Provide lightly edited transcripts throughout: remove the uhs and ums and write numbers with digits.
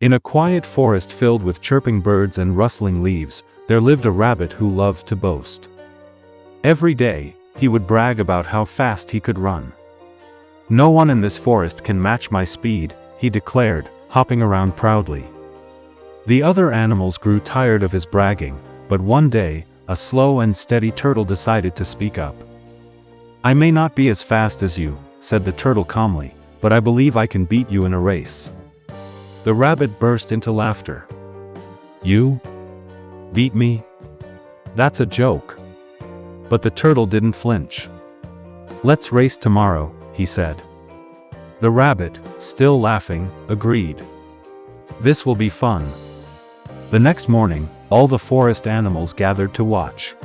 In a quiet forest filled with chirping birds and rustling leaves, there lived a rabbit who loved to boast. Every day, he would brag about how fast he could run. "No one in this forest can match my speed," he declared, hopping around proudly. The other animals grew tired of his bragging, but one day, a slow and steady turtle decided to speak up. "I may not be as fast as you," said the turtle calmly, "but I believe I can beat you in a race." The rabbit burst into laughter. "You? Beat me? That's a joke." But the turtle didn't flinch. "Let's race tomorrow," he said. The rabbit, still laughing, agreed. "This will be fun." The next morning, all the forest animals gathered to watch.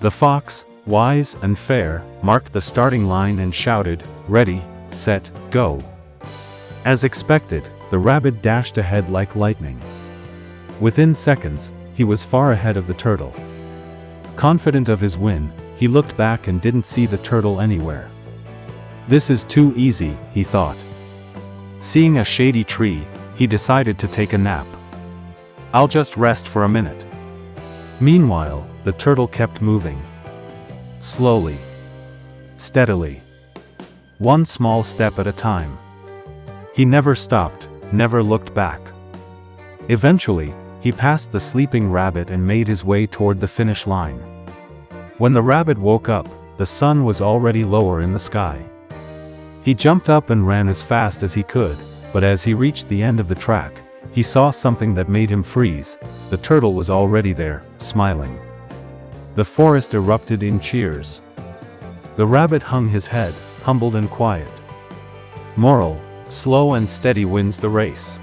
The fox, wise and fair, marked the starting line and shouted, "Ready, set, go." As expected, the rabbit dashed ahead like lightning. Within seconds, he was far ahead of the turtle. Confident of his win, he looked back and didn't see the turtle anywhere. "This is too easy," he thought. Seeing a shady tree, he decided to take a nap. "I'll just rest for a minute." Meanwhile, the turtle kept moving. Slowly. Steadily. One small step at a time. He never stopped, never looked back. Eventually, he passed the sleeping rabbit and made his way toward the finish line. When the rabbit woke up, the sun was already lower in the sky. He jumped up and ran as fast as he could, but as he reached the end of the track, he saw something that made him freeze. The turtle was already there, smiling. The forest erupted in cheers. The rabbit hung his head, humbled and quiet. Moral: slow and steady wins the race.